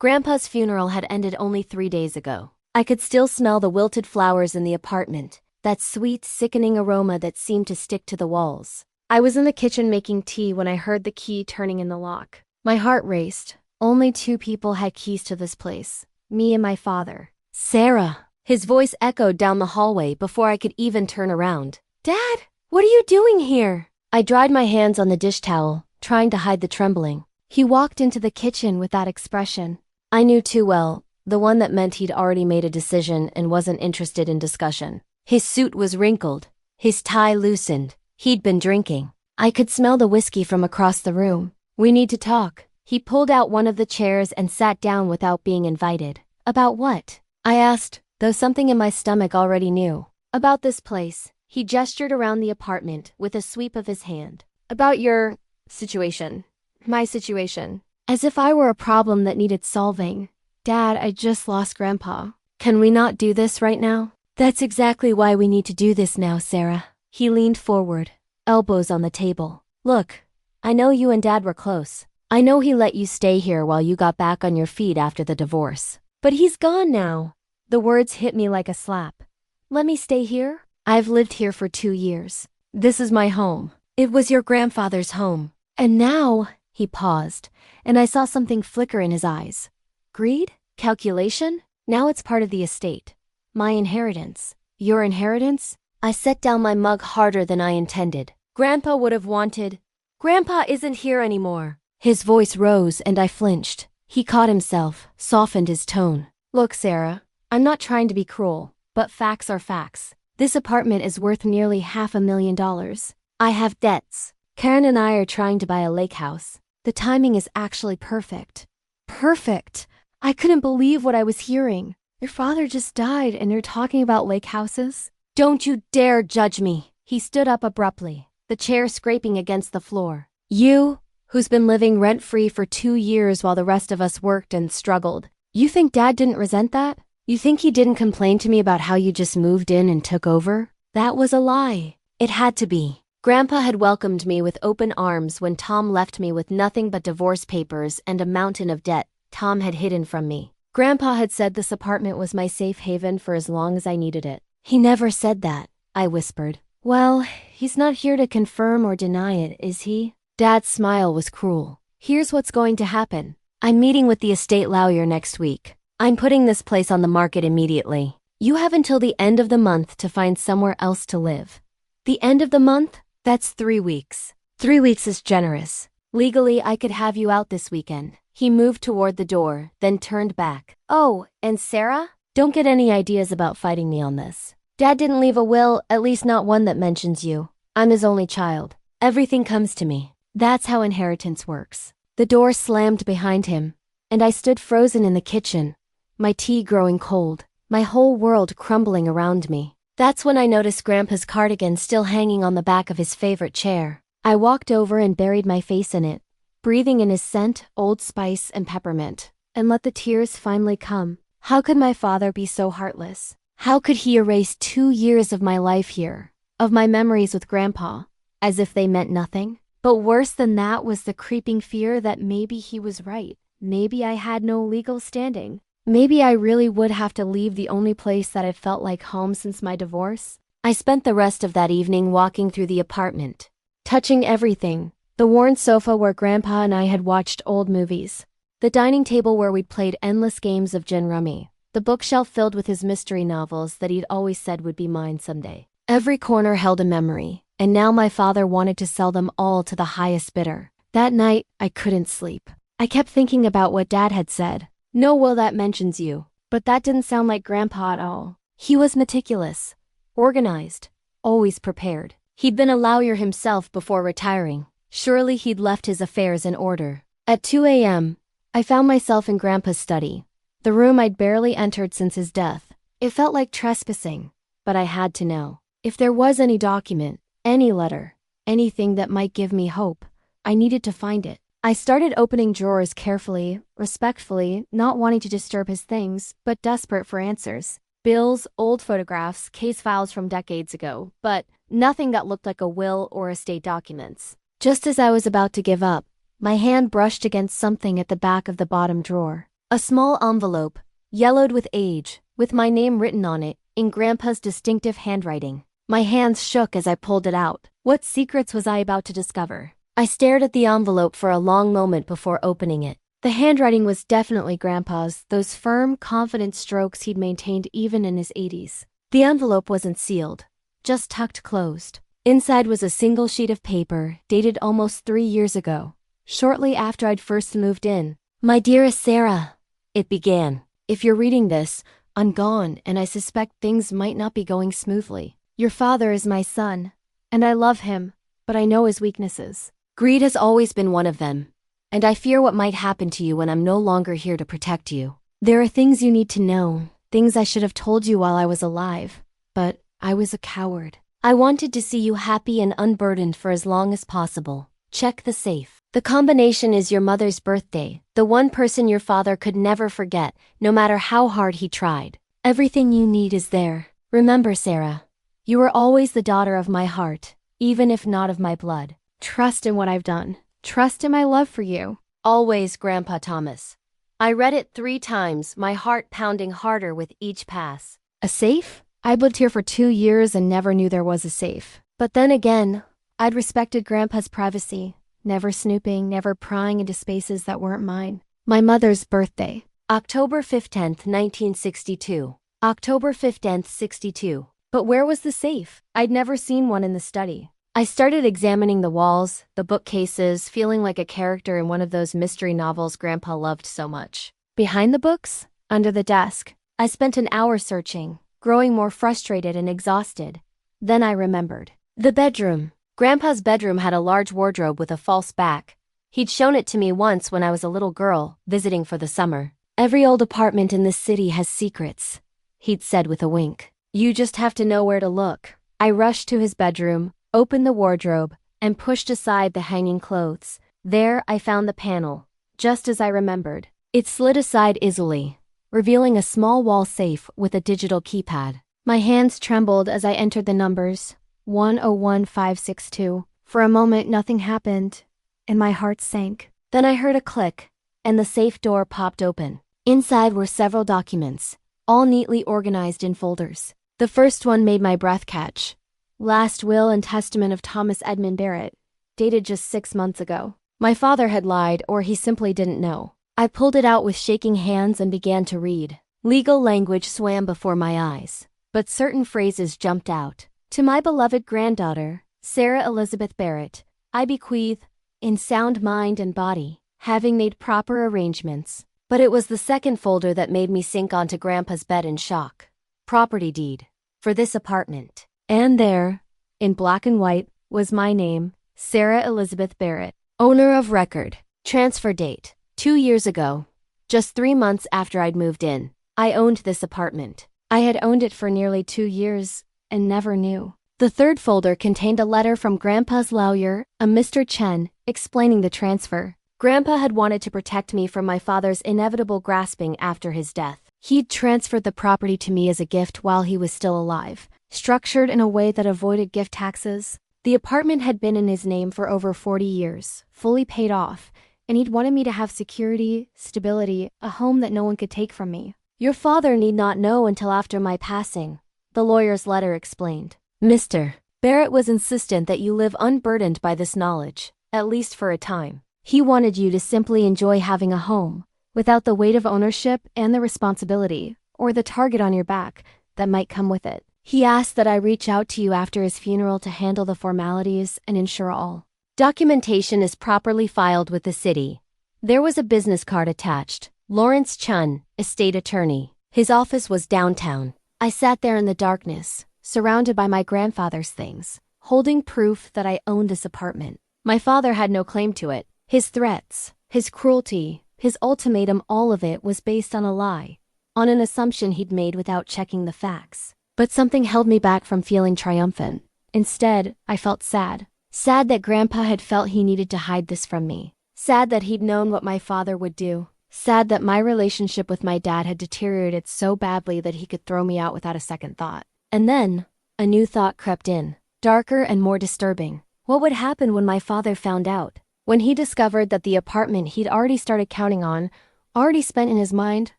Grandpa's funeral had ended only 3 days ago. I could still smell the wilted flowers in the apartment, that sweet, sickening aroma that seemed to stick to the walls. I was in the kitchen making tea when I heard the key turning in the lock. My heart raced. Only 2 people had keys to this place, me and my father. Sarah! His voice echoed down the hallway before I could even turn around. Dad, what are you doing here? I dried my hands on the dish towel, trying to hide the trembling. He walked into the kitchen with that expression. I knew too well, the one that meant he'd already made a decision and wasn't interested in discussion. His suit was wrinkled, his tie loosened. He'd been drinking. I could smell the whiskey from across the room. We need to talk. He pulled out one of the chairs and sat down without being invited. About what? I asked, though something in my stomach already knew. About this place. He gestured around the apartment with a sweep of his hand. About your situation. My situation. As if I were a problem that needed solving. Dad, I just lost Grandpa. Can we not do this right now? That's exactly why we need to do this now, Sarah. He leaned forward, elbows on the table. Look, I know you and Dad were close. I know he let you stay here while you got back on your feet after the divorce. But he's gone now. The words hit me like a slap. Let me stay here? I've lived here for 2 years. This is my home. It was your grandfather's home. And now, he paused, and I saw something flicker in his eyes. Greed? Calculation? Now it's part of the estate. My inheritance. Your inheritance? I set down my mug harder than I intended. Grandpa would have wanted. Grandpa isn't here anymore. His voice rose and I flinched. He caught himself, softened his tone. Look, Sarah, I'm not trying to be cruel, but facts are facts. This apartment is worth nearly $500,000. I have debts. Karen and I are trying to buy a lake house. The timing is actually perfect. Perfect! I couldn't believe what I was hearing. Your father just died and you're talking about lake houses? Don't you dare judge me. He stood up abruptly, the chair scraping against the floor. You, who's been living rent-free for 2 years while the rest of us worked and struggled. You think Dad didn't resent that? You think he didn't complain to me about how you just moved in and took over? That was a lie. It had to be. Grandpa had welcomed me with open arms when Tom left me with nothing but divorce papers and a mountain of debt Tom had hidden from me. Grandpa had said this apartment was my safe haven for as long as I needed it. He never said that, I whispered. Well, he's not here to confirm or deny it, is he? Dad's smile was cruel. Here's what's going to happen. I'm meeting with the estate lawyer next week. I'm putting this place on the market immediately. You have until the end of the month to find somewhere else to live. The end of the month? That's 3 weeks. 3 weeks is generous. Legally, I could have you out this weekend. He moved toward the door, then turned back. Oh, and Sarah? Don't get any ideas about fighting me on this. Dad didn't leave a will, at least not one that mentions you. I'm his only child. Everything comes to me. That's how inheritance works. The door slammed behind him, and I stood frozen in the kitchen, my tea growing cold, my whole world crumbling around me. That's when I noticed Grandpa's cardigan still hanging on the back of his favorite chair. I walked over and buried my face in it, breathing in his scent, Old Spice and peppermint, and let the tears finally come. How could my father be so heartless? How could he erase 2 years of my life here, of my memories with Grandpa, as if they meant nothing? But worse than that was the creeping fear that maybe he was right. Maybe I had no legal standing. Maybe I really would have to leave the only place that had felt like home since my divorce. I spent the rest of that evening walking through the apartment, touching everything. The worn sofa where Grandpa and I had watched old movies. The dining table where we'd played endless games of gin rummy. The bookshelf filled with his mystery novels that he'd always said would be mine someday. Every corner held a memory, and now my father wanted to sell them all to the highest bidder. That night, I couldn't sleep. I kept thinking about what Dad had said. No will that mentions you. But that didn't sound like Grandpa at all. He was meticulous, organized, always prepared. He'd been a lawyer himself before retiring. Surely he'd left his affairs in order. At 2 a.m., I found myself in Grandpa's study, the room I'd barely entered since his death. It felt like trespassing, but I had to know. If there was any document, any letter, anything that might give me hope, I needed to find it. I started opening drawers carefully, respectfully, not wanting to disturb his things, but desperate for answers. Bills, old photographs, case files from decades ago, but nothing that looked like a will or estate documents. Just as I was about to give up, my hand brushed against something at the back of the bottom drawer. A small envelope, yellowed with age, with my name written on it, in Grandpa's distinctive handwriting. My hands shook as I pulled it out. What secrets was I about to discover? I stared at the envelope for a long moment before opening it. The handwriting was definitely Grandpa's, those firm, confident strokes he'd maintained even in his 80s. The envelope wasn't sealed, just tucked closed. Inside was a single sheet of paper, dated almost 3 years ago, shortly after I'd first moved in. "My dearest Sarah," it began. "If you're reading this, I'm gone, and I suspect things might not be going smoothly. Your father is my son, and I love him, but I know his weaknesses. Greed has always been one of them, and I fear what might happen to you when I'm no longer here to protect you. There are things you need to know, things I should have told you while I was alive, but I was a coward. I wanted to see you happy and unburdened for as long as possible. Check the safe. The combination is your mother's birthday, the one person your father could never forget, no matter how hard he tried. Everything you need is there. Remember, Sarah, you were always the daughter of my heart, even if not of my blood. Trust in what I've done. Trust in my love for you. Always, Grandpa Thomas." I read it 3 times, my heart pounding harder with each pass. A safe? I'd lived here for 2 years and never knew there was a safe. But then again, I'd respected Grandpa's privacy, never snooping, never prying into spaces that weren't mine. My mother's birthday. October 15th, 1962. October 15th, 62. But where was the safe? I'd never seen one in the study. I started examining the walls, the bookcases, feeling like a character in one of those mystery novels Grandpa loved so much. Behind the books, under the desk, I spent an hour searching, growing more frustrated and exhausted. Then I remembered. The bedroom. Grandpa's bedroom had a large wardrobe with a false back. He'd shown it to me once when I was a little girl, visiting for the summer. "Every old apartment in this city has secrets," he'd said with a wink. "You just have to know where to look." I rushed to his bedroom, opened the wardrobe, and pushed aside the hanging clothes. There I found the panel, just as I remembered. It slid aside easily, revealing a small wall safe with a digital keypad. My hands trembled as I entered the numbers, 101562. For a moment nothing happened, and my heart sank. Then I heard a click, and the safe door popped open. Inside were several documents, all neatly organized in folders. The first one made my breath catch. Last will and testament of Thomas Edmund Barrett, dated just 6 months ago. My father had lied, or he simply didn't know. I pulled it out with shaking hands and began to read. Legal language swam before my eyes, but certain phrases jumped out. "To my beloved granddaughter, Sarah Elizabeth Barrett, I bequeath, in sound mind and body, having made proper arrangements." But it was the second folder that made me sink onto Grandpa's bed in shock. Property deed. For this apartment. And there, in black and white, was my name, Sarah Elizabeth Barrett, owner of record. Transfer date, 2 years ago, just 3 months after I'd moved in. I owned this apartment. I had owned it for nearly 2 years and never knew. The third folder contained a letter from Grandpa's lawyer, a Mr. Chen, explaining the transfer. Grandpa had wanted to protect me from my father's inevitable grasping after his death. He'd transferred the property to me as a gift while he was still alive, structured in a way that avoided gift taxes. The apartment had been in his name for over 40 years, fully paid off, and he'd wanted me to have security, stability, a home that no one could take from me. "Your father need not know until after my passing," the lawyer's letter explained. "Mr. Barrett was insistent that you live unburdened by this knowledge, at least for a time. He wanted you to simply enjoy having a home, without the weight of ownership and the responsibility, or the target on your back, that might come with it. He asked that I reach out to you after his funeral to handle the formalities and ensure all documentation is properly filed with the city." There was a business card attached. Lawrence Chun, estate attorney. His office was downtown. I sat there in the darkness, surrounded by my grandfather's things, holding proof that I owned this apartment. My father had no claim to it. His threats, his cruelty, his ultimatum, all of it was based on a lie, on an assumption he'd made without checking the facts. But something held me back from feeling triumphant. Instead, I felt sad. Sad that Grandpa had felt he needed to hide this from me. Sad that he'd known what my father would do. Sad that my relationship with my dad had deteriorated so badly that he could throw me out without a second thought. And then, a new thought crept in, darker and more disturbing. What would happen when my father found out? When he discovered that the apartment he'd already started counting on already spent in his mind,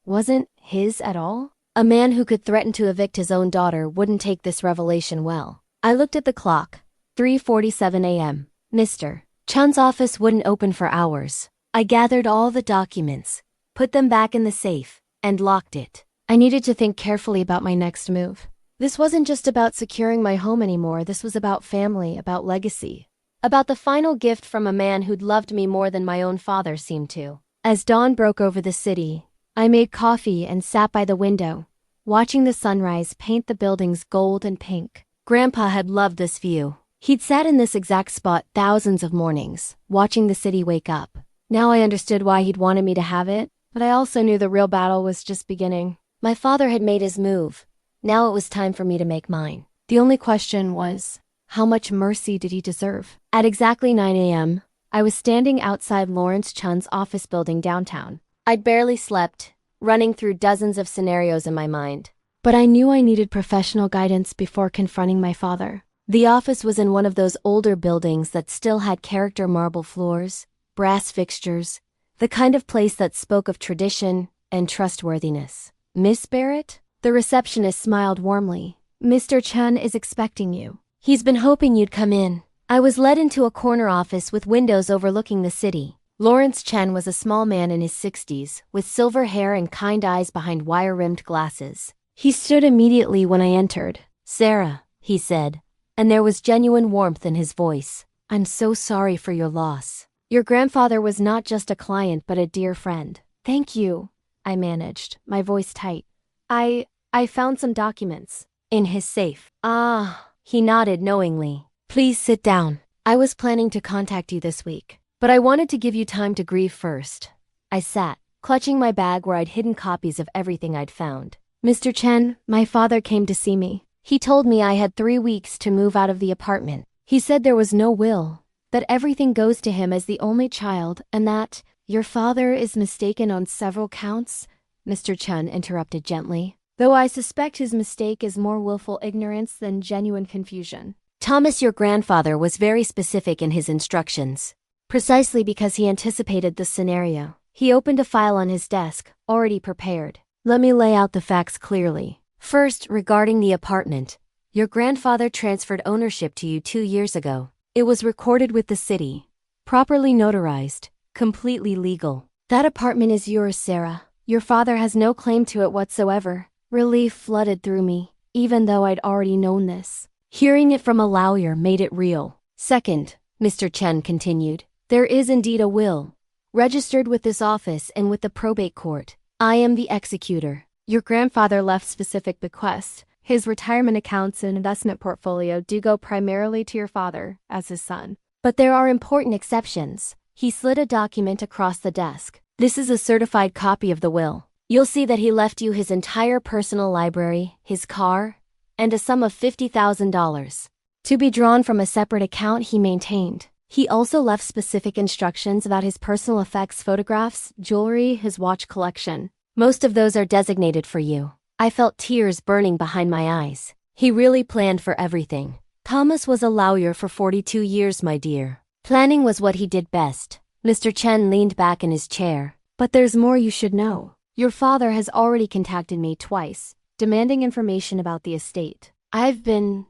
wasn't his at all? A man who could threaten to evict his own daughter wouldn't take this revelation well. I looked at the clock. 3:47 a.m. Mr. Chun's office wouldn't open for hours. I gathered all the documents, put them back in the safe, and locked it. I needed to think carefully about my next move. This wasn't just about securing my home anymore, this was about family, about legacy. About the final gift from a man who'd loved me more than my own father seemed to. As dawn broke over the city, I made coffee and sat by the window, watching the sunrise paint the buildings gold and pink. Grandpa had loved this view. He'd sat in this exact spot thousands of mornings, watching the city wake up. Now I understood why he'd wanted me to have it, but I also knew the real battle was just beginning. My father had made his move. Now it was time for me to make mine. The only question was, how much mercy did he deserve? At exactly 9 a.m., I was standing outside Lawrence Chun's office building downtown. I'd barely slept, running through dozens of scenarios in my mind. But I knew I needed professional guidance before confronting my father. The office was in one of those older buildings that still had character marble floors, brass fixtures, the kind of place that spoke of tradition and trustworthiness. Miss Barrett? The receptionist smiled warmly. Mr. Chun is expecting you. He's been hoping you'd come in. I was led into a corner office with windows overlooking the city. Lawrence Chen was a small man in his 60s, with silver hair and kind eyes behind wire-rimmed glasses. He stood immediately when I entered. "Sarah," he said, and there was genuine warmth in his voice. "I'm so sorry for your loss. Your grandfather was not just a client but a dear friend." "Thank you," I managed, my voice tight. I found some documents in his safe." "Ah," he nodded knowingly. "Please sit down. I was planning to contact you this week, but I wanted to give you time to grieve first." I sat, clutching my bag where I'd hidden copies of everything I'd found. "Mr. Chen, my father came to see me. He told me I had 3 weeks to move out of the apartment. He said there was no will, that everything goes to him as the only child, and that your father is mistaken on several counts," Mr. Chen interrupted gently, "though I suspect his mistake is more willful ignorance than genuine confusion. Thomas, your grandfather, was very specific in his instructions, precisely because he anticipated this scenario. He opened a file on his desk, already prepared. Let me lay out the facts clearly. First, regarding the apartment. Your grandfather transferred ownership to you 2 years ago. It was recorded with the city, properly notarized, completely legal. That apartment is yours, Sarah. Your father has no claim to it whatsoever." Relief flooded through me, even though I'd already known this. Hearing it from a lawyer made it real. "Second," Mr. Chen continued, "there is indeed a will, registered with this office and with the probate court. I am the executor. Your grandfather left specific bequests. His retirement accounts and investment portfolio do go primarily to your father, as his son. But there are important exceptions." He slid a document across the desk. "This is a certified copy of the will. You'll see that he left you his entire personal library, his car, and a sum of $50,000, to be drawn from a separate account he maintained. He also left specific instructions about his personal effects, photographs, jewelry, his watch collection. Most of those are designated for you." I felt tears burning behind my eyes. He really planned for everything. Thomas was a lawyer for 42 years, my dear. Planning was what he did best. Mr. Chen leaned back in his chair. "But there's more you should know. Your father has already contacted me twice, demanding information about the estate. I've been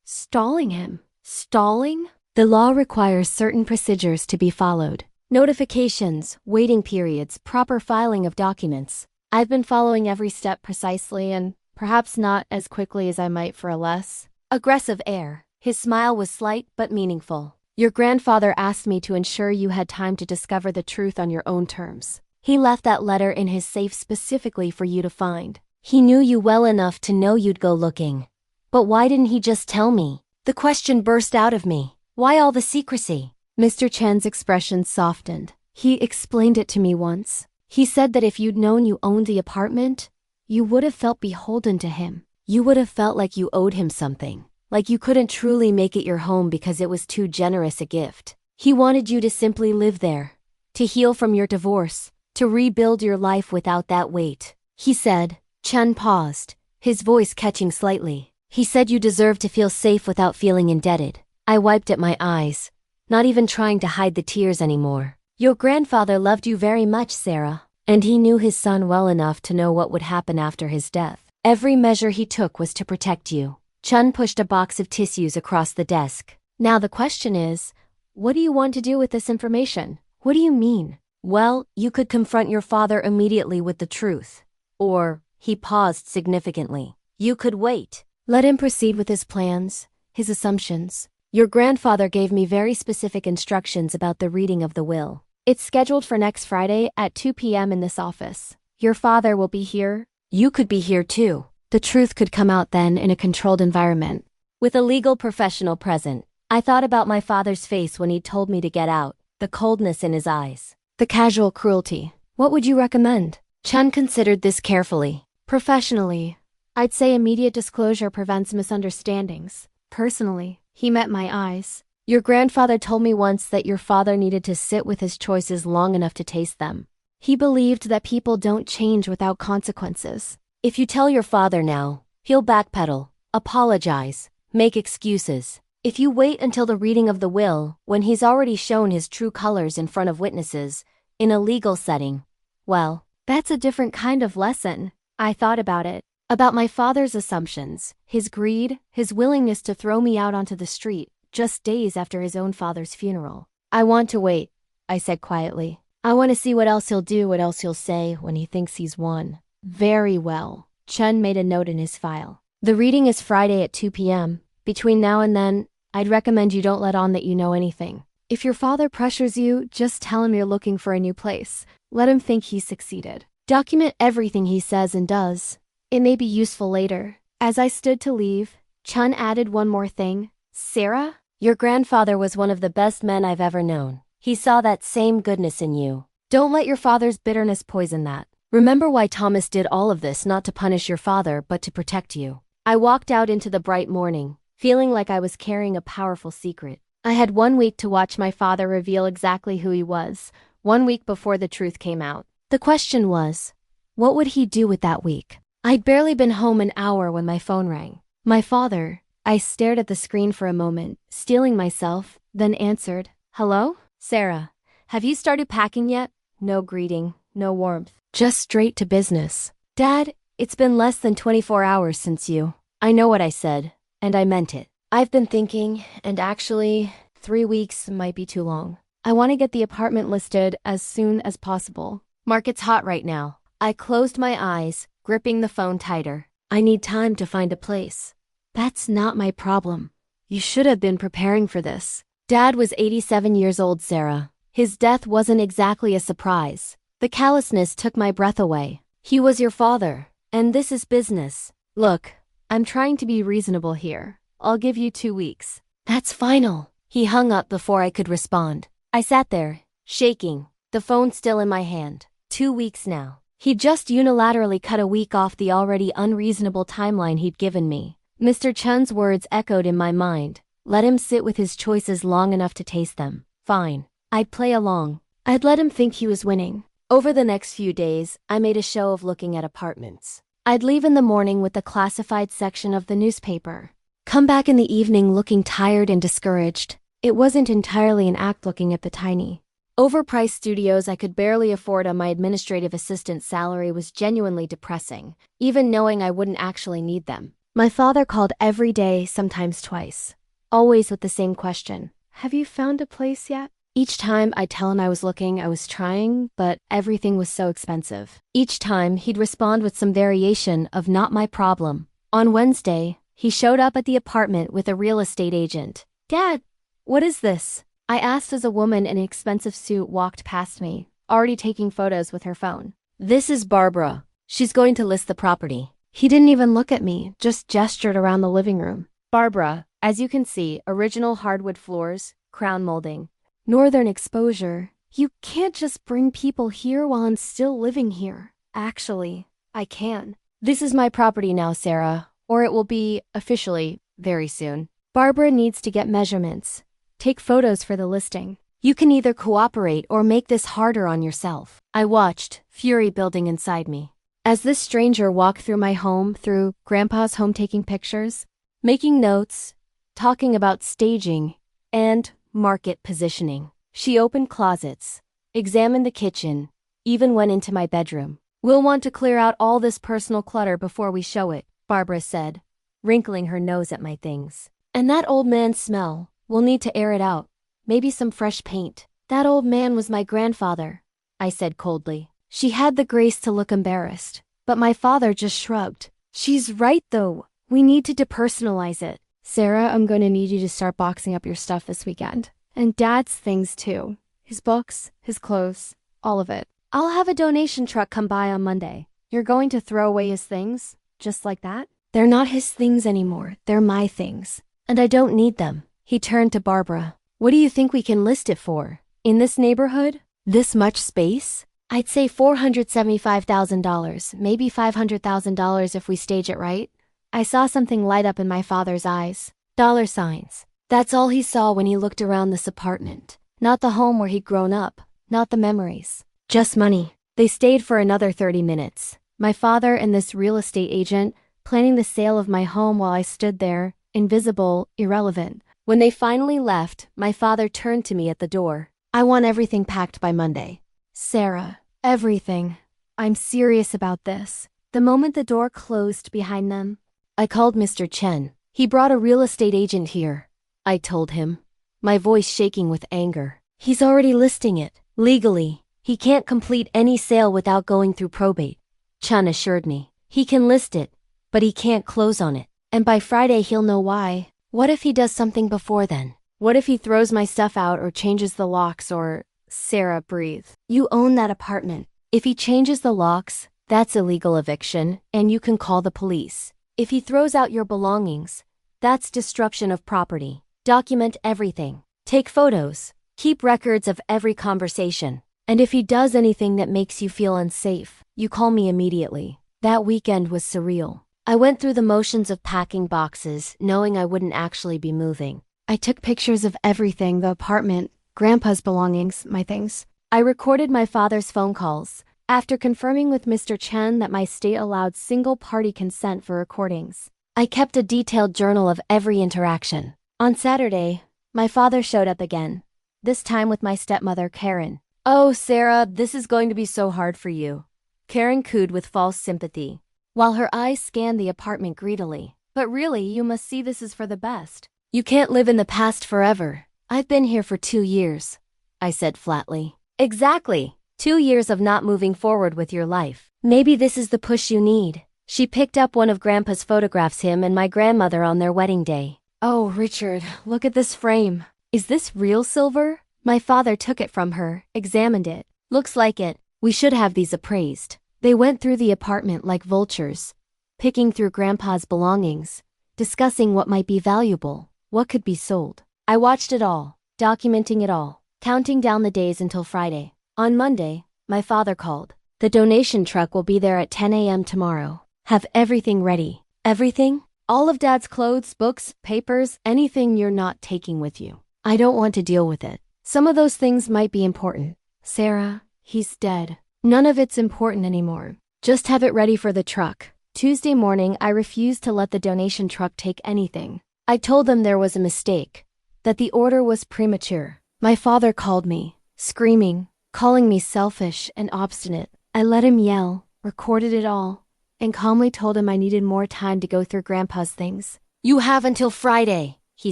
stalling him." "Stalling?" "The law requires certain procedures to be followed. Notifications, waiting periods, proper filing of documents. I've been following every step precisely and perhaps not as quickly as I might for a less aggressive air." His smile was slight but meaningful. "Your grandfather asked me to ensure you had time to discover the truth on your own terms. He left that letter in his safe specifically for you to find. He knew you well enough to know you'd go looking. But why didn't he just tell me?" The question burst out of me. "Why all the secrecy?" Mr. Chen's expression softened. "He explained it to me once. He said that if you'd known you owned the apartment, you would have felt beholden to him. You would have felt like you owed him something, like you couldn't truly make it your home because it was too generous a gift. He wanted you to simply live there, to heal from your divorce, to rebuild your life without that weight. He said." Chen paused, his voice catching slightly. "He said you deserve to feel safe without feeling indebted." I wiped at my eyes, not even trying to hide the tears anymore. "Your grandfather loved you very much, Sarah, and he knew his son well enough to know what would happen after his death. Every measure he took was to protect you. Chun pushed a box of tissues across the desk. Now the question is, what do you want to do with this information? What do you mean? Well, you could confront your father immediately with the truth. Or, he paused significantly. You could wait. Let him proceed with his plans, his assumptions. Your grandfather gave me very specific instructions about the reading of the will. It's scheduled for next Friday at 2 p.m. in this office. Your father will be here. You could be here too. The truth could come out then in a controlled environment. With a legal professional present, I thought about my father's face when he told me to get out, the coldness in his eyes, the casual cruelty. What would you recommend? Chun considered this carefully. Professionally, I'd say immediate disclosure prevents misunderstandings. Personally, he met my eyes. Your grandfather told me once that your father needed to sit with his choices long enough to taste them. He believed that people don't change without consequences. If you tell your father now, he'll backpedal, apologize, make excuses. If you wait until the reading of the will, when he's already shown his true colors in front of witnesses, in a legal setting, well, that's a different kind of lesson. I thought about it. About my father's assumptions, his greed, his willingness to throw me out onto the street, just days after his own father's funeral. I want to wait, I said quietly. I want to see what else he'll do, what else he'll say when he thinks he's won. Very well. Chun made a note in his file. The reading is Friday at 2 p.m. Between now and then, I'd recommend you don't let on that you know anything. If your father pressures you, just tell him you're looking for a new place. Let him think he's succeeded. Document everything he says and does. It may be useful later. As I stood to leave, Chun added one more thing. Sarah, your grandfather was one of the best men I've ever known. He saw that same goodness in you. Don't let your father's bitterness poison that. Remember why Thomas did all of this, not to punish your father, but to protect you. I walked out into the bright morning, feeling like I was carrying a powerful secret. I had 1 week to watch my father reveal exactly who he was, 1 week before the truth came out. The question was, what would he do with that week? I'd barely been home an hour when my phone rang. My father. I stared at the screen for a moment, steeling myself, then answered. Hello? Sarah, have you started packing yet? No greeting, no warmth. Just straight to business. Dad, it's been less than 24 hours since you. I know what I said, and I meant it. I've been thinking, and actually, 3 weeks might be too long. I want to get the apartment listed as soon as possible. Market's hot right now. I closed my eyes, gripping the phone tighter. I need time to find a place. That's not my problem. You should have been preparing for this. Dad was 87 years old, Sarah. His death wasn't exactly a surprise. The callousness took my breath away. He was your father, and this is business. Look, I'm trying to be reasonable here. I'll give you 2 weeks. That's final. He hung up before I could respond. I sat there, shaking, the phone still in my hand. 2 weeks now. He just unilaterally cut a week off the already unreasonable timeline he'd given me. Mr. Chun's words echoed in my mind. Let him sit with his choices long enough to taste them. Fine. I'd play along. I'd let him think he was winning. Over the next few days, I made a show of looking at apartments. I'd leave in the morning with the classified section of the newspaper. Come back in the evening looking tired and discouraged. It wasn't entirely an act looking at the tiny, overpriced studios I could barely afford on my administrative assistant salary was genuinely depressing, even knowing I wouldn't actually need them. My father called every day, sometimes twice. Always with the same question. Have you found a place yet? Each time I'd tell him I was looking, I was trying, but everything was so expensive. Each time he'd respond with some variation of not my problem. On Wednesday, he showed up at the apartment with a real estate agent. Dad, what is this? I asked as a woman in an expensive suit walked past me, already taking photos with her phone. This is Barbara. She's going to list the property. He didn't even look at me, just gestured around the living room. Barbara, as you can see, original hardwood floors, crown molding. Northern exposure. You can't just bring people here while I'm still living here. Actually, I can. This is my property now, Sarah, or it will be, officially, very soon. Barbara needs to get measurements. Take photos for the listing. You can either cooperate or make this harder on yourself. I watched, fury building inside me. As this stranger walked through my home, through Grandpa's home taking pictures, making notes, talking about staging, and market positioning. She opened closets, examined the kitchen, even went into my bedroom. We'll want to clear out all this personal clutter before we show it, Barbara said, wrinkling her nose at my things. And that old man's smell, we'll need to air it out. Maybe some fresh paint. That old man was my grandfather, I said coldly. She had the grace to look embarrassed, but my father just shrugged. She's right though. We need to depersonalize it. Sarah, I'm going to need you to start boxing up your stuff this weekend. And Dad's things too. His books, his clothes, all of it. I'll have a donation truck come by on Monday. You're going to throw away his things? Just like that? They're not his things anymore. They're my things. And I don't need them. He turned to Barbara. What do you think we can list it for? In this neighborhood? This much space? I'd say $475,000, maybe $500,000 if we stage it right. I saw something light up in my father's eyes. Dollar signs. That's all he saw when he looked around this apartment. Not the home where he'd grown up. Not the memories. Just money. They stayed for another 30 minutes. My father and this real estate agent planning the sale of my home while I stood there, invisible, irrelevant. When they finally left, my father turned to me at the door. I want everything packed by Monday. Sarah, everything. I'm serious about this. The moment the door closed behind them, I called Mr. Chen. He brought a real estate agent here, I told him, my voice shaking with anger. He's already listing it, legally. He can't complete any sale without going through probate. Chen assured me. He can list it, but he can't close on it. And by Friday he'll know why. What if he does something before then? What if he throws my stuff out or changes the locks or... Sarah, breathe. You own that apartment. If he changes the locks, that's illegal eviction, and you can call the police. If he throws out your belongings, that's destruction of property. Document everything. Take photos. Keep records of every conversation. And if he does anything that makes you feel unsafe, you call me immediately. That weekend was surreal. I went through the motions of packing boxes, knowing I wouldn't actually be moving. I took pictures of everything, the apartment, Grandpa's belongings, my things. I recorded my father's phone calls, after confirming with Mr. Chen that my state allowed single-party consent for recordings. I kept a detailed journal of every interaction. On Saturday, my father showed up again, this time with my stepmother, Karen. Oh, Sarah, this is going to be so hard for you. Karen cooed with false sympathy, while her eyes scanned the apartment greedily. But really, you must see this is for the best. You can't live in the past forever. I've been here for 2 years, I said flatly. Exactly. 2 years of not moving forward with your life. Maybe this is the push you need. She picked up one of Grandpa's photographs, him and my grandmother on their wedding day. Oh, Richard, look at this frame. Is this real silver? My father took it from her, examined it. Looks like it. We should have these appraised. They went through the apartment like vultures, picking through Grandpa's belongings, discussing what might be valuable, what could be sold. I watched it all, documenting it all, counting down the days until Friday. On Monday, my father called. The donation truck will be there at 10 a.m. tomorrow. Have everything ready. Everything? All of Dad's clothes, books, papers, anything you're not taking with you. I don't want to deal with it. Some of those things might be important. Sarah, he's dead. None of it's important anymore. Just have it ready for the truck. Tuesday morning, I refused to let the donation truck take anything. I told them there was a mistake, that the order was premature. My father called me, screaming, calling me selfish and obstinate. I let him yell, recorded it all, and calmly told him I needed more time to go through Grandpa's things. You have until Friday, he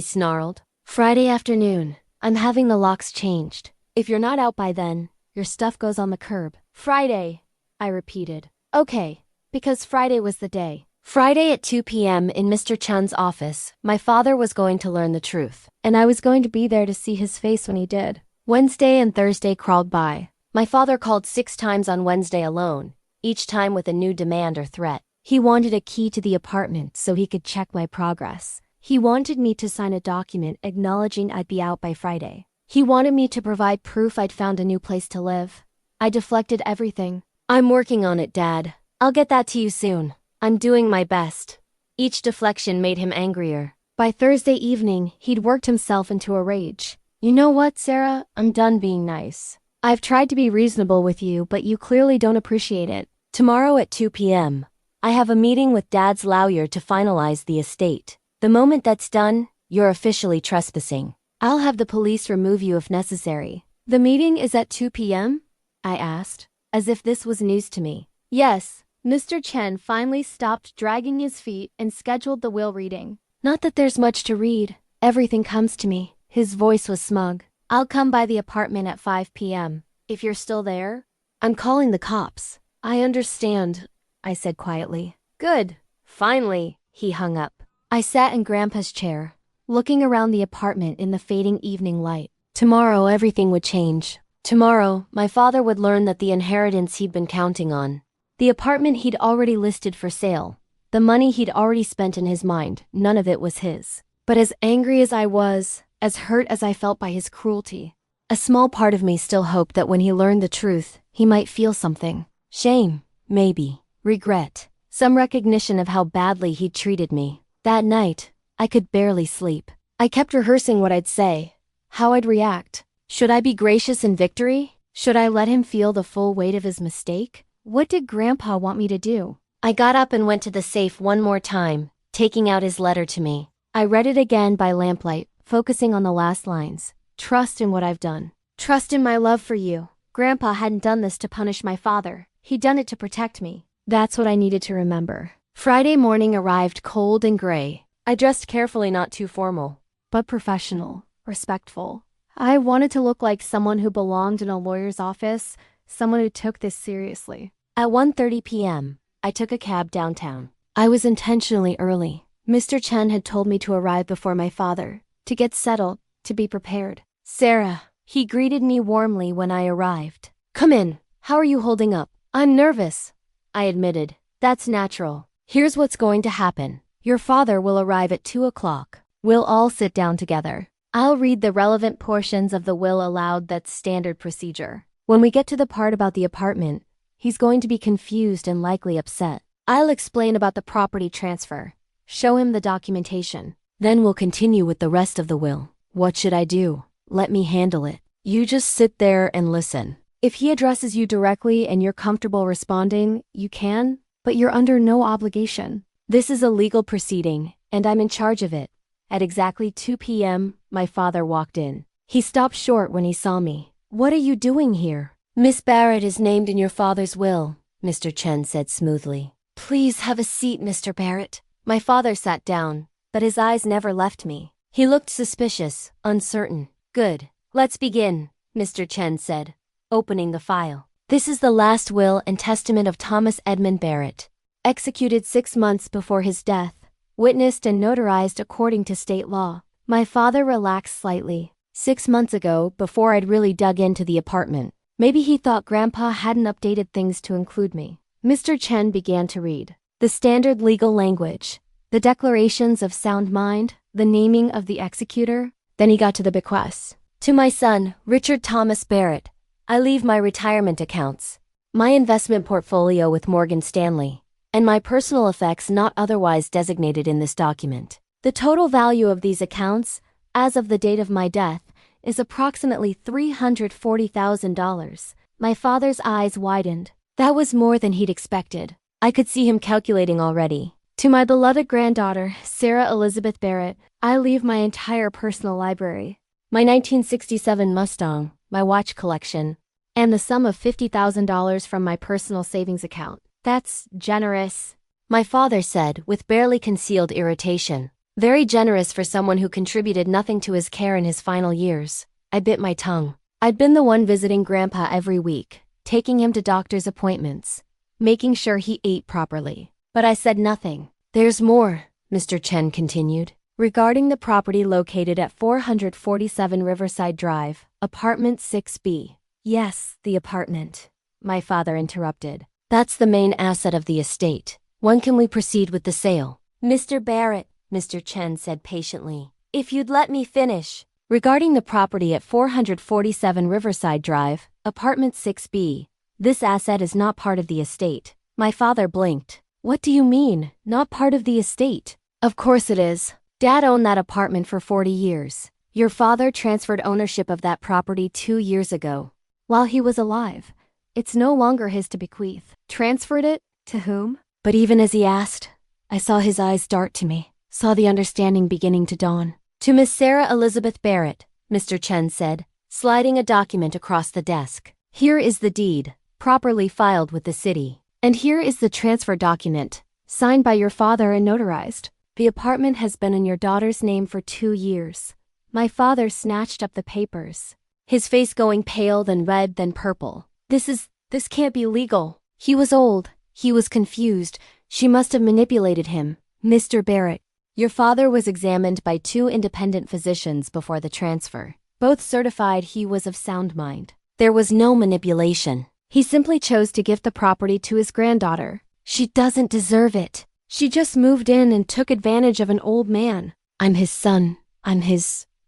snarled. Friday afternoon. I'm having the locks changed. If you're not out by then, your stuff goes on the curb. Friday, I repeated. Okay, because Friday was the day. Friday at 2 p.m. in Mr. Chen's office, my father was going to learn the truth, and I was going to be there to see his face when he did. Wednesday and Thursday crawled by. My father called 6 times on Wednesday alone, each time with a new demand or threat. He wanted a key to the apartment so he could check my progress. He wanted me to sign a document acknowledging I'd be out by Friday. He wanted me to provide proof I'd found a new place to live. I deflected everything. I'm working on it, Dad. I'll get that to you soon. I'm doing my best. Each deflection made him angrier. By Thursday evening, he'd worked himself into a rage. You know what, Sarah? I'm done being nice. I've tried to be reasonable with you, but you clearly don't appreciate it. Tomorrow at 2 p.m., I have a meeting with Dad's lawyer to finalize the estate. The moment that's done, you're officially trespassing. I'll have the police remove you if necessary. The meeting is at 2 p.m.? I asked. as if this was news to me. Yes, Mr. Chen finally stopped dragging his feet and scheduled the will reading. Not that there's much to read. Everything comes to me. His voice was smug. I'll come by the apartment at 5 p.m. if you're still there. I'm calling the cops. I understand, I said quietly. Good. Finally, he hung up. I sat in Grandpa's chair, looking around the apartment in the fading evening light. Tomorrow everything would change. Tomorrow, my father would learn that the inheritance he'd been counting on, the apartment he'd already listed for sale, the money he'd already spent in his mind, none of it was his. But as angry as I was, as hurt as I felt by his cruelty, a small part of me still hoped that when he learned the truth, he might feel something. Shame, maybe. Regret. Some recognition of how badly he'd treated me. That night, I could barely sleep. I kept rehearsing what I'd say, how I'd react. Should I be gracious in victory? Should I let him feel the full weight of his mistake? What did Grandpa want me to do? I got up and went to the safe one more time, taking out his letter to me. I read it again by lamplight, focusing on the last lines. Trust in what I've done. Trust in my love for you. Grandpa hadn't done this to punish my father. He'd done it to protect me. That's what I needed to remember. Friday morning arrived cold and gray. I dressed carefully, not too formal, but professional, respectful. I wanted to look like someone who belonged in a lawyer's office, someone who took this seriously. At 1:30 p.m., I took a cab downtown. I was intentionally early. Mr. Chen had told me to arrive before my father, to get settled, to be prepared. Sarah, he greeted me warmly when I arrived. Come in. How are you holding up? I'm nervous, I admitted. That's natural. Here's what's going to happen. Your father will arrive at 2 o'clock. We'll all sit down together. I'll read the relevant portions of the will aloud. That's standard procedure. When we get to the part about the apartment, he's going to be confused and likely upset. I'll explain about the property transfer, show him the documentation. Then we'll continue with the rest of the will. What should I do? Let me handle it. You just sit there and listen. If he addresses you directly and you're comfortable responding, you can, but you're under no obligation. This is a legal proceeding, and I'm in charge of it. At exactly 2 p.m., my father walked in. He stopped short when he saw me. What are you doing here? Miss Barrett is named in your father's will, Mr. Chen said smoothly. Please have a seat, Mr. Barrett. My father sat down, but his eyes never left me. He looked suspicious, uncertain. Good. Let's begin, Mr. Chen said, opening the file. This is the last will and testament of Thomas Edmund Barrett, executed 6 months before his death, witnessed and notarized according to state law. My father relaxed slightly. 6 months ago, before I'd really dug into the apartment. Maybe he thought Grandpa hadn't updated things to include me. Mr. Chen began to read. The standard legal language, the declarations of sound mind, the naming of the executor. Then he got to the bequests. To my son, Richard Thomas Barrett, I leave my retirement accounts, my investment portfolio with Morgan Stanley, and my personal effects not otherwise designated in this document. The total value of these accounts, as of the date of my death, is approximately $340,000. My father's eyes widened. That was more than he'd expected. I could see him calculating already. To my beloved granddaughter, Sarah Elizabeth Barrett, I leave my entire personal library, my 1967 Mustang, my watch collection, and the sum of $50,000 from my personal savings account. That's generous, my father said with barely concealed irritation. Very generous for someone who contributed nothing to his care in his final years. I bit my tongue. I'd been the one visiting Grandpa every week, taking him to doctor's appointments, making sure he ate properly. But I said nothing. There's more, Mr. Chen continued. Regarding the property located at 447 Riverside Drive, apartment 6B. Yes, the apartment, my father interrupted. That's the main asset of the estate. When can we proceed with the sale? Mr. Barrett, Mr. Chen said patiently. If you'd let me finish. Regarding the property at 447 Riverside Drive, apartment 6B, this asset is not part of the estate. My father blinked. What do you mean, not part of the estate? Of course it is. Dad owned that apartment for 40 years. Your father transferred ownership of that property 2 years ago. While he was alive, it's no longer his to bequeath. Transferred it? To whom? But even as he asked, I saw his eyes dart to me, saw the understanding beginning to dawn. To Miss Sarah Elizabeth Barrett, Mr. Chen said, sliding a document across the desk. Here is the deed, properly filed with the city. And here is the transfer document, signed by your father and notarized. The apartment has been in your daughter's name for 2 years. My father snatched up the papers, his face going pale, then red, then purple. This can't be legal. He was old. He was confused. She must have manipulated him. Mr. Barrett, your father was examined by 2 independent physicians before the transfer. Both certified he was of sound mind. There was no manipulation. He simply chose to gift the property to his granddaughter. She doesn't deserve it. She just moved in and took advantage of an old man. I'm his son.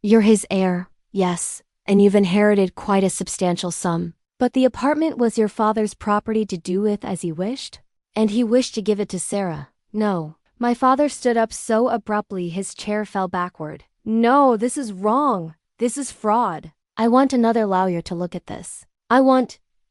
You're his heir. Yes, and you've inherited quite a substantial sum. But the apartment was your father's property to do with as he wished? And he wished to give it to Sarah. No. My father stood up so abruptly his chair fell backward. No, this is wrong. This is fraud. I want another lawyer to look at this.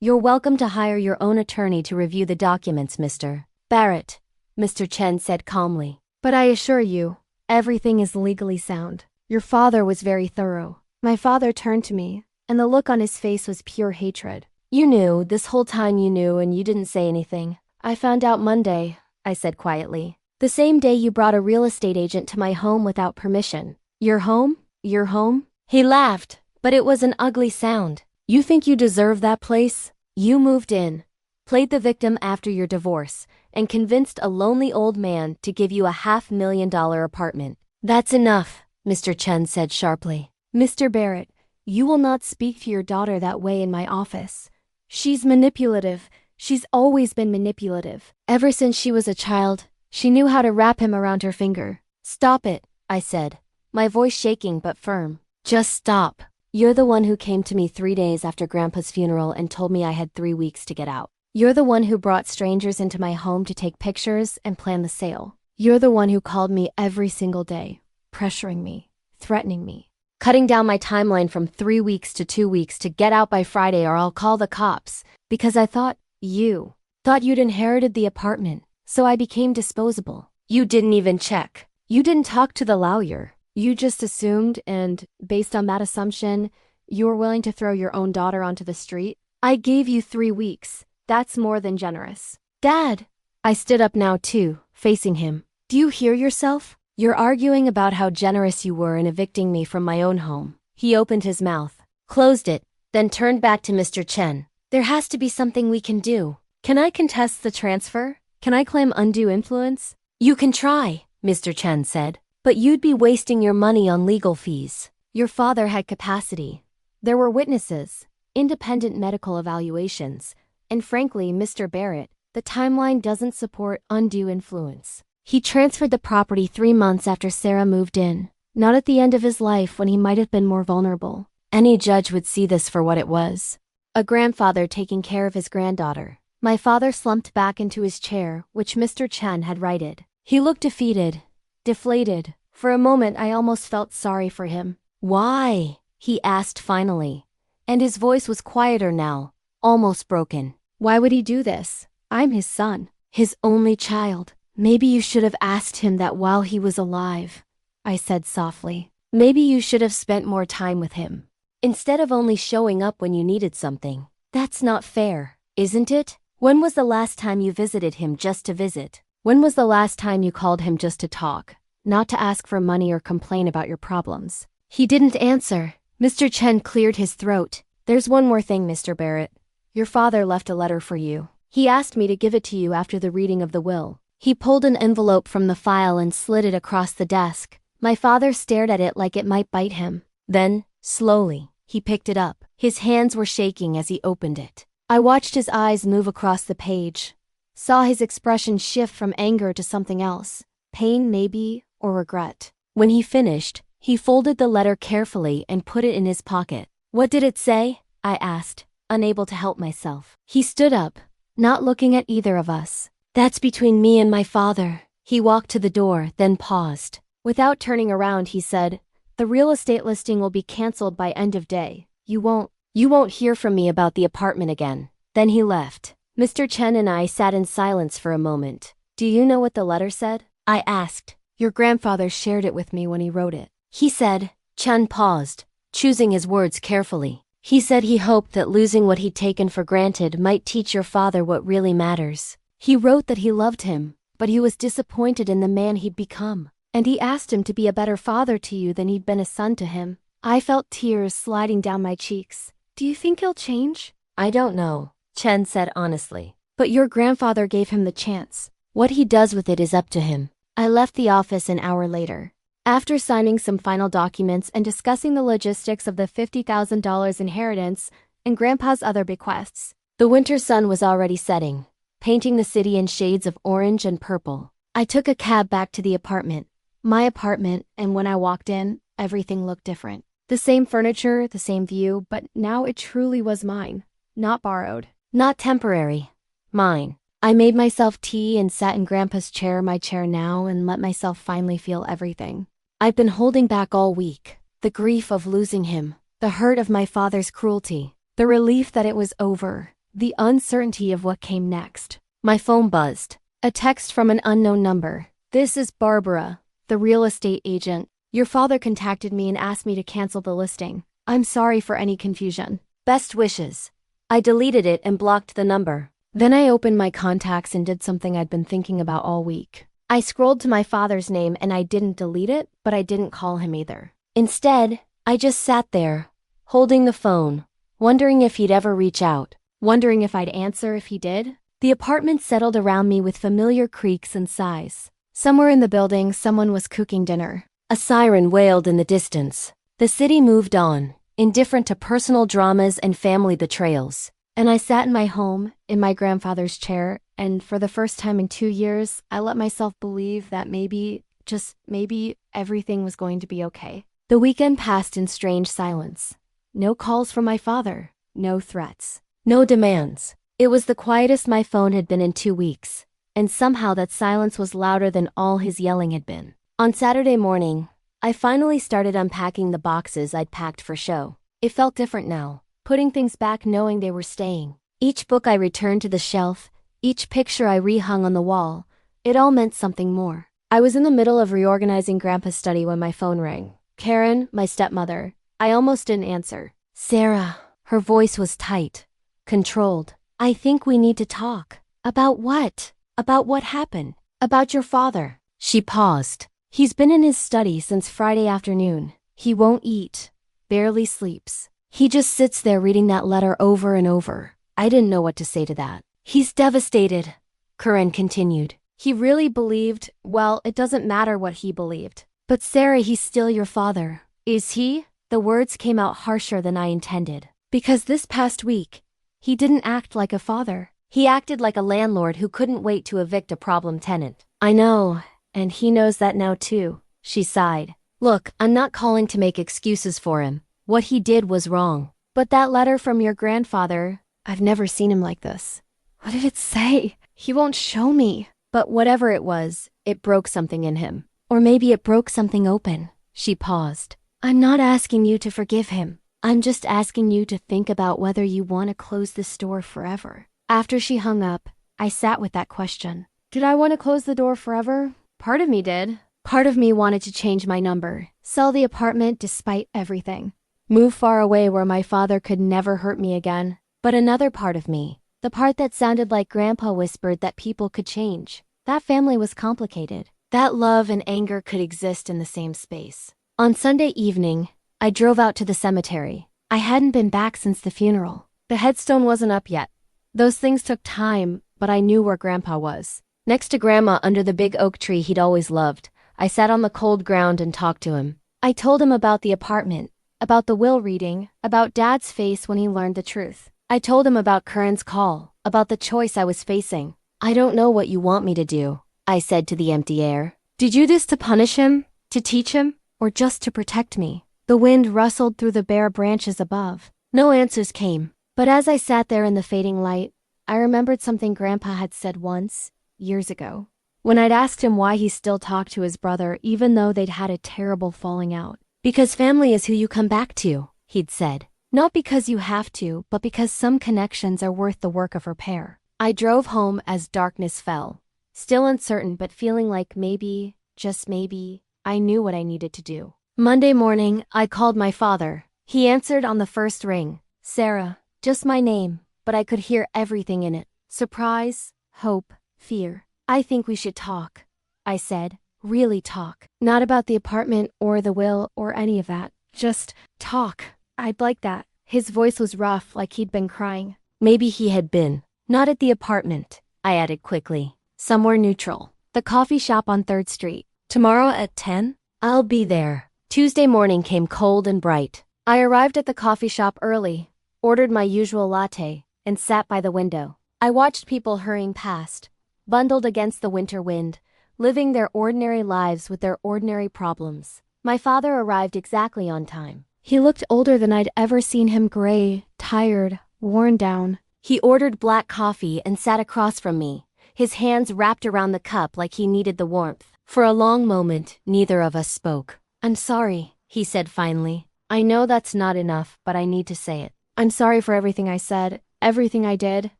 You're welcome to hire your own attorney to review the documents, Mr. Barrett, Mr. Chen said calmly. But I assure you, everything is legally sound. Your father was very thorough. My father turned to me, and the look on his face was pure hatred. You knew, this whole time you knew, and you didn't say anything. I found out Monday, I said quietly. The same day you brought a real estate agent to my home without permission. Your home? Your home? He laughed, but it was an ugly sound. You think you deserve that place? You moved in, played the victim after your divorce, and convinced a lonely old man to give you a $500,000 apartment. That's enough, Mr. Chen said sharply. Mr. Barrett, you will not speak to your daughter that way in my office. She's manipulative. She's always been manipulative. Ever since she was a child, she knew how to wrap him around her finger. Stop it, I said, my voice shaking but firm. Just stop. You're the one who came to me 3 days after Grandpa's funeral and told me I had 3 weeks to get out. You're the one who brought strangers into my home to take pictures and plan the sale. You're the one who called me every single day, pressuring me, threatening me, cutting down my timeline from 3 weeks to 2 weeks to get out by Friday or I'll call the cops, because I thought you'd inherited the apartment. So I became disposable. You didn't even check. You didn't talk to the lawyer. You just assumed, and based on that assumption, you were willing to throw your own daughter onto the street. I gave you 3 weeks. That's more than generous. Dad! I stood up now too, facing him. Do you hear yourself? You're arguing about how generous you were in evicting me from my own home. He opened his mouth, closed it, then turned back to Mr. Chen. There has to be something we can do. Can I contest the transfer? Can I claim undue influence? You can try, Mr. Chen said, but you'd be wasting your money on legal fees. Your father had capacity. There were witnesses, independent medical evaluations, and frankly, Mr. Barrett, the timeline doesn't support undue influence. He transferred the property 3 months after Sarah moved in, not at the end of his life when he might have been more vulnerable. Any judge would see this for what it was. A grandfather taking care of his granddaughter. My father slumped back into his chair, which Mr. Chen had righted. He looked defeated, deflated. For a moment I almost felt sorry for him. Why? He asked finally, and his voice was quieter now, almost broken. Why would he do this? I'm his son, his only child. Maybe you should have asked him that while he was alive, I said softly. Maybe you should have spent more time with him, instead of only showing up when you needed something. That's not fair, isn't it? When was the last time you visited him just to visit? When was the last time you called him just to talk, not to ask for money or complain about your problems? He didn't answer. Mr. Chen cleared his throat. There's one more thing, Mr. Barrett. Your father left a letter for you. He asked me to give it to you after the reading of the will. He pulled an envelope from the file and slid it across the desk. My father stared at it like it might bite him. Then, slowly, he picked it up. His hands were shaking as he opened it. I watched his eyes move across the page, saw his expression shift from anger to something else, pain maybe, or regret. When he finished, he folded the letter carefully and put it in his pocket. What did it say? I asked, unable to help myself. He stood up, not looking at either of us. That's between me and my father. He walked to the door, then paused. Without turning around, he said, the real estate listing will be canceled by end of day. You won't hear from me about the apartment again. Then he left. Mr. Chen and I sat in silence for a moment. Do you know what the letter said? I asked. Your grandfather shared it with me when he wrote it. He said. Chen paused, choosing his words carefully. He said he hoped that losing what he'd taken for granted might teach your father what really matters. He wrote that he loved him, but he was disappointed in the man he'd become. And he asked him to be a better father to you than he'd been a son to him. I felt tears sliding down my cheeks. Do you think he'll change? I don't know, Chen said honestly. But your grandfather gave him the chance. What he does with it is up to him. I left the office an hour later. After signing some final documents and discussing the logistics of the $50,000 inheritance and Grandpa's other bequests, the winter sun was already setting, painting the city in shades of orange and purple. I took a cab back to the apartment. My apartment, and when I walked in, everything looked different. The same furniture, the same view, but now it truly was mine. Not borrowed. Not temporary. Mine. I made myself tea and sat in Grandpa's chair, my chair now, and let myself finally feel everything. I've been holding back all week. The grief of losing him. The hurt of my father's cruelty. The relief that it was over. The uncertainty of what came next. My phone buzzed. A text from an unknown number. This is Barbara, the real estate agent. Your father contacted me and asked me to cancel the listing. I'm sorry for any confusion. Best wishes. I deleted it and blocked the number. Then I opened my contacts and did something I'd been thinking about all week. I scrolled to my father's name and I didn't delete it, but I didn't call him either. Instead, I just sat there, holding the phone, wondering if he'd ever reach out, wondering if I'd answer if he did. The apartment settled around me with familiar creaks and sighs. Somewhere in the building, someone was cooking dinner. A siren wailed in the distance. The city moved on, indifferent to personal dramas and family betrayals. And I sat in my home, in my grandfather's chair, and for the first time in 2 years, I let myself believe that maybe, just maybe, everything was going to be okay. The weekend passed in strange silence. No calls from my father, no threats, no demands. It was the quietest my phone had been in 2 weeks, and somehow that silence was louder than all his yelling had been. On Saturday morning, I finally started unpacking the boxes I'd packed for show. It felt different now. Putting things back knowing they were staying. Each book I returned to the shelf, each picture I rehung on the wall, it all meant something more. I was in the middle of reorganizing Grandpa's study when my phone rang. Karen, my stepmother. I almost didn't answer. Sarah. Her voice was tight, controlled. I think we need to talk. About what? About what happened? About your father. She paused. He's been in his study since Friday afternoon. He won't eat, barely sleeps. He just sits there reading that letter over and over. I didn't know what to say to that. He's devastated, Corinne continued. He really believed, well, it doesn't matter what he believed. But Sarah, he's still your father. Is he? The words came out harsher than I intended. Because this past week, he didn't act like a father. He acted like a landlord who couldn't wait to evict a problem tenant. I know, and he knows that now too, she sighed. Look, I'm not calling to make excuses for him. What he did was wrong. But that letter from your grandfather, I've never seen him like this. What did it say? He won't show me. But whatever it was, it broke something in him. Or maybe it broke something open. She paused. I'm not asking you to forgive him. I'm just asking you to think about whether you want to close this door forever. After she hung up, I sat with that question. Did I want to close the door forever? Part of me did. Part of me wanted to change my number, sell the apartment despite everything. Move far away where my father could never hurt me again. But another part of me, the part that sounded like Grandpa whispered that people could change. That family was complicated. That love and anger could exist in the same space. On Sunday evening, I drove out to the cemetery. I hadn't been back since the funeral. The headstone wasn't up yet. Those things took time, but I knew where Grandpa was. Next to Grandma under the big oak tree he'd always loved, I sat on the cold ground and talked to him. I told him about the apartment, about the will reading, about Dad's face when he learned the truth. I told him about Curran's call, about the choice I was facing. I don't know what you want me to do, I said to the empty air. Did you do this to punish him? To teach him? Or just to protect me? The wind rustled through the bare branches above. No answers came. But as I sat there in the fading light, I remembered something Grandpa had said once, years ago, when I'd asked him why he still talked to his brother even though they'd had a terrible falling out. Because family is who you come back to, he'd said. Not because you have to, but because some connections are worth the work of repair. I drove home as darkness fell, still uncertain but feeling like maybe, just maybe, I knew what I needed to do. Monday morning, I called my father. He answered on the first ring, Sarah, just my name, but I could hear everything in it. Surprise, hope, fear. I think we should talk, I said. Really talk. Not about the apartment or the will or any of that. Just talk. I'd like that. His voice was rough, like he'd been crying. Maybe he had been. Not at the apartment, I added quickly. Somewhere neutral. The coffee shop on 3rd Street. Tomorrow at 10? I'll be there. Tuesday morning came cold and bright. I arrived at the coffee shop early, ordered my usual latte, and sat by the window. I watched people hurrying past, bundled against the winter wind, living their ordinary lives with their ordinary problems. My father arrived exactly on time. He looked older than I'd ever seen him, gray, tired, worn down. He ordered black coffee and sat across from me, his hands wrapped around the cup like he needed the warmth. For a long moment, neither of us spoke. I'm sorry, he said finally. I know that's not enough, but I need to say it. I'm sorry for everything I said, everything I did.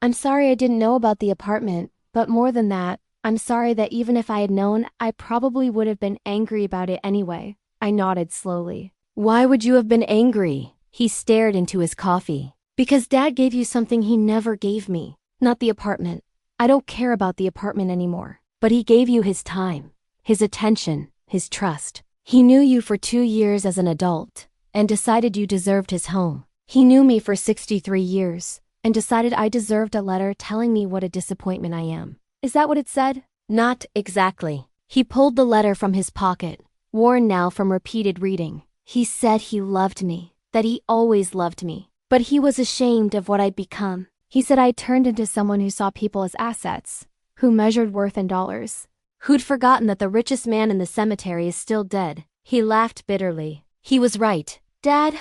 I'm sorry I didn't know about the apartment, but more than that, I'm sorry that even if I had known, I probably would have been angry about it anyway. I nodded slowly. Why would you have been angry? He stared into his coffee. Because Dad gave you something he never gave me. Not the apartment. I don't care about the apartment anymore. But he gave you his time, his attention, his trust. He knew you for 2 years as an adult and decided you deserved his home. He knew me for 63 years and decided I deserved a letter telling me what a disappointment I am. Is that what it said? Not exactly. He pulled the letter from his pocket, worn now from repeated reading. He said he loved me, that he always loved me, but he was ashamed of what I'd become. He said I'd turned into someone who saw people as assets, who measured worth in dollars, who'd forgotten that the richest man in the cemetery is still dead. He laughed bitterly. He was right. Dad,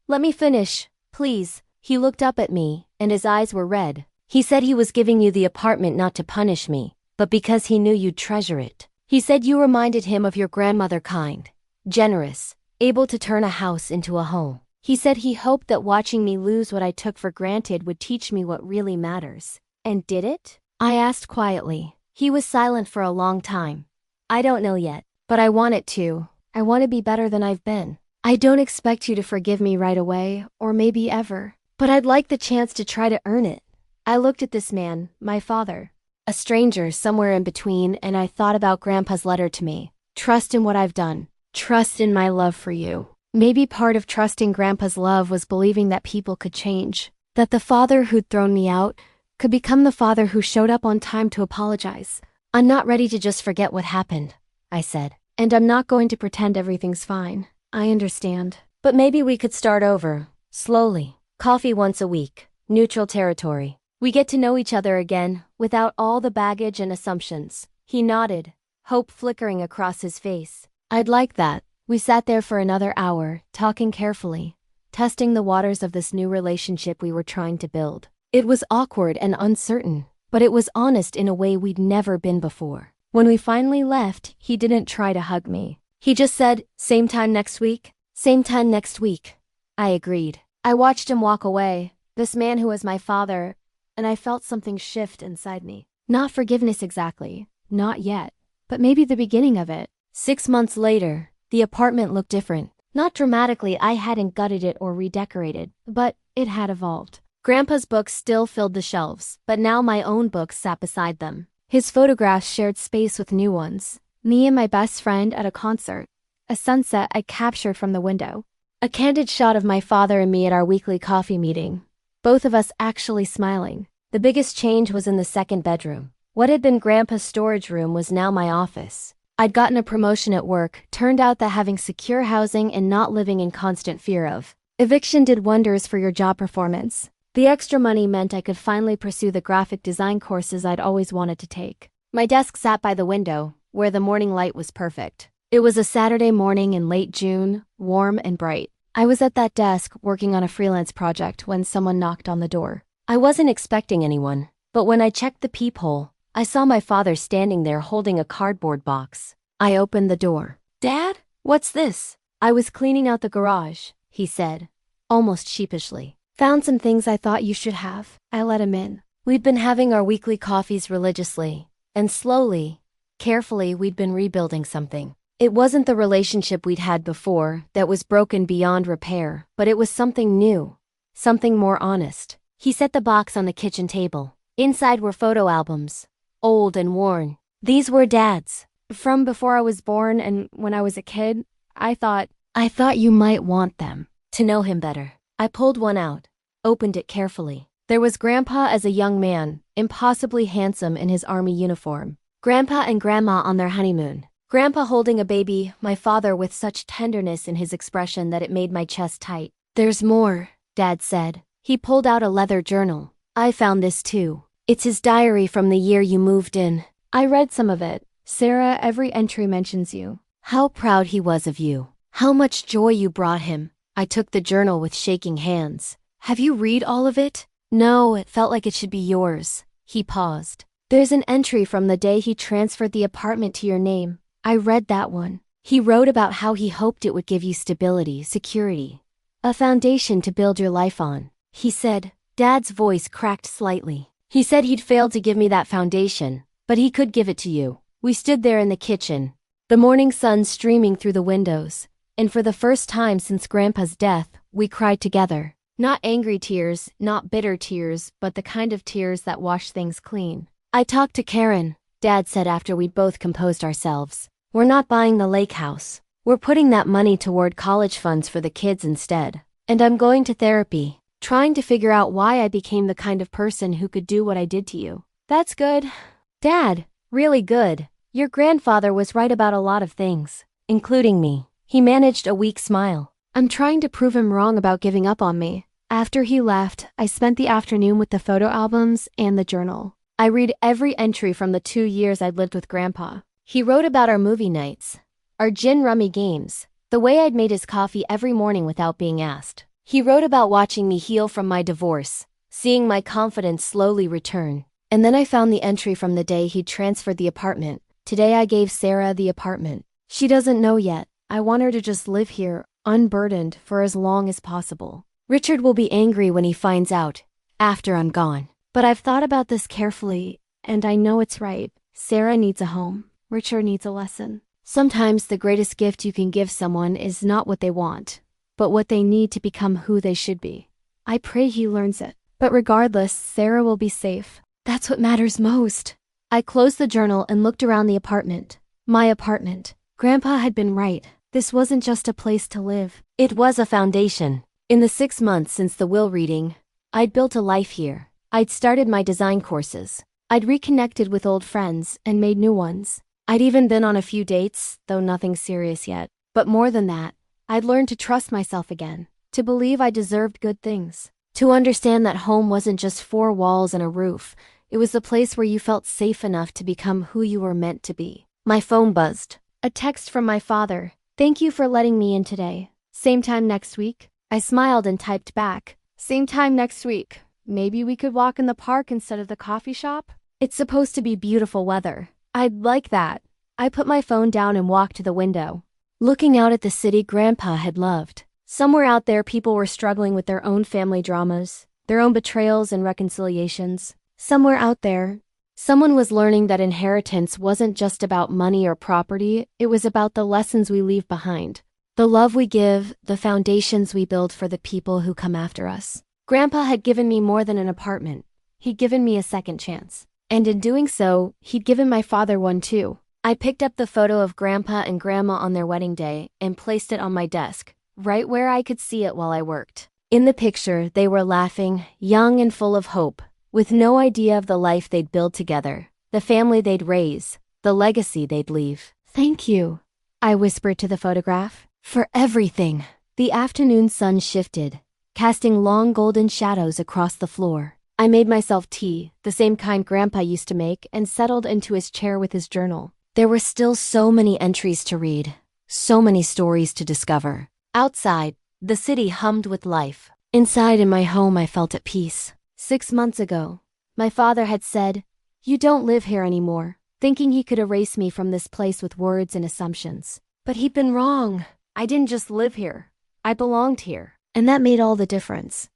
let me finish, please. He looked up at me, and his eyes were red. He said he was giving you the apartment not to punish me, but because he knew you'd treasure it. He said you reminded him of your grandmother, kind, generous, able to turn a house into a home. He said he hoped that watching me lose what I took for granted would teach me what really matters. And did it? I asked quietly. He was silent for a long time. I don't know yet, but I want it to. I want to be better than I've been. I don't expect you to forgive me right away, or maybe ever, but I'd like the chance to try to earn it. I looked at this man, my father, a stranger somewhere in between, and I thought about Grandpa's letter to me. Trust in what I've done. Trust in my love for you. Maybe part of trusting Grandpa's love was believing that people could change, that the father who'd thrown me out could become the father who showed up on time to apologize. I'm not ready to just forget what happened, I said, and I'm not going to pretend everything's fine. I understand. But maybe we could start over, slowly. Coffee once a week, neutral territory. We get to know each other again, without all the baggage and assumptions. He nodded, hope flickering across his face. I'd like that. We sat there for another hour, talking carefully, testing the waters of this new relationship we were trying to build. It was awkward and uncertain, but it was honest in a way we'd never been before. When we finally left, he didn't try to hug me. He just said, same time next week? Same time next week. I agreed. I watched him walk away, this man who was my father, and I felt something shift inside me. Not forgiveness exactly, not yet, but maybe the beginning of it. 6 months later, the apartment looked different. Not dramatically, I hadn't gutted it or redecorated, but it had evolved. Grandpa's books still filled the shelves, but now my own books sat beside them. His photographs shared space with new ones. Me and my best friend at a concert. A sunset I captured from the window. A candid shot of my father and me at our weekly coffee meeting. Both of us actually smiling. The biggest change was in the second bedroom. What had been Grandpa's storage room was now my office. I'd gotten a promotion at work, turned out that having secure housing and not living in constant fear of eviction did wonders for your job performance. The extra money meant I could finally pursue the graphic design courses I'd always wanted to take. My desk sat by the window, where the morning light was perfect. It was a Saturday morning in late June, warm and bright. I was at that desk working on a freelance project when someone knocked on the door. I wasn't expecting anyone, but when I checked the peephole, I saw my father standing there holding a cardboard box. I opened the door. Dad? What's this? I was cleaning out the garage, he said, almost sheepishly. Found some things I thought you should have. I let him in. We'd been having our weekly coffees religiously, and slowly, carefully we'd been rebuilding something. It wasn't the relationship we'd had before that was broken beyond repair, but it was something new, something more honest. He set the box on the kitchen table. Inside were photo albums, old and worn. These were Dad's. From before I was born and when I was a kid, I thought you might want them. To know him better. I pulled one out, opened it carefully. There was Grandpa as a young man, impossibly handsome in his army uniform. Grandpa and Grandma on their honeymoon. Grandpa holding a baby, my father with such tenderness in his expression that it made my chest tight. There's more, Dad said. He pulled out a leather journal. I found this too. It's his diary from the year you moved in. I read some of it. Sarah, every entry mentions you. How proud he was of you. How much joy you brought him. I took the journal with shaking hands. Have you read all of it? No, it felt like it should be yours. He paused. There's an entry from the day he transferred the apartment to your name. I read that one. He wrote about how he hoped it would give you stability, security, a foundation to build your life on. He said, Dad's voice cracked slightly. He said he'd failed to give me that foundation, but he could give it to you. We stood there in the kitchen, the morning sun streaming through the windows, and for the first time since Grandpa's death, we cried together. Not angry tears, not bitter tears, but the kind of tears that wash things clean. I talked to Karen, Dad said after we'd both composed ourselves. We're not buying the lake house. We're putting that money toward college funds for the kids instead. And I'm going to therapy, trying to figure out why I became the kind of person who could do what I did to you. That's good. Dad, really good. Your grandfather was right about a lot of things, including me. He managed a weak smile. I'm trying to prove him wrong about giving up on me. After he left, I spent the afternoon with the photo albums and the journal. I read every entry from the 2 years I'd lived with Grandpa. He wrote about our movie nights, our gin rummy games, the way I'd made his coffee every morning without being asked. He wrote about watching me heal from my divorce, seeing my confidence slowly return. And then I found the entry from the day he'd transferred the apartment. Today I gave Sarah the apartment. She doesn't know yet. I want her to just live here, unburdened, for as long as possible. Richard will be angry when he finds out, after I'm gone. But I've thought about this carefully, and I know it's right. Sarah needs a home. Richard needs a lesson. Sometimes the greatest gift you can give someone is not what they want, but what they need to become who they should be. I pray he learns it. But regardless, Sarah will be safe. That's what matters most. I closed the journal and looked around the apartment. My apartment. Grandpa had been right. This wasn't just a place to live. It was a foundation. In the 6 months since the will reading, I'd built a life here. I'd started my design courses. I'd reconnected with old friends and made new ones. I'd even been on a few dates, though nothing serious yet. But more than that, I'd learned to trust myself again, to believe I deserved good things, to understand that home wasn't just 4 walls and a roof. It was the place where you felt safe enough to become who you were meant to be. My phone buzzed. A text from my father. Thank you for letting me in today. Same time next week? I smiled and typed back. Same time next week. Maybe we could walk in the park instead of the coffee shop? It's supposed to be beautiful weather. I'd like that. I put my phone down and walked to the window, looking out at the city Grandpa had loved. Somewhere out there people were struggling with their own family dramas, their own betrayals and reconciliations. Somewhere out there, someone was learning that inheritance wasn't just about money or property, it was about the lessons we leave behind. The love we give, the foundations we build for the people who come after us. Grandpa had given me more than an apartment. He'd given me a second chance. And in doing so, he'd given my father one too. I picked up the photo of Grandpa and Grandma on their wedding day and placed it on my desk, right where I could see it while I worked. In the picture, they were laughing, young and full of hope, with no idea of the life they'd build together, the family they'd raise, the legacy they'd leave. Thank you, I whispered to the photograph, for everything. The afternoon sun shifted, casting long golden shadows across the floor. I made myself tea, the same kind Grandpa used to make, and settled into his chair with his journal. There were still so many entries to read, so many stories to discover. Outside, the city hummed with life. Inside in my home, I felt at peace. 6 months ago, my father had said, "You don't live here anymore," thinking he could erase me from this place with words and assumptions. But he'd been wrong. I didn't just live here. I belonged here. And that made all the difference.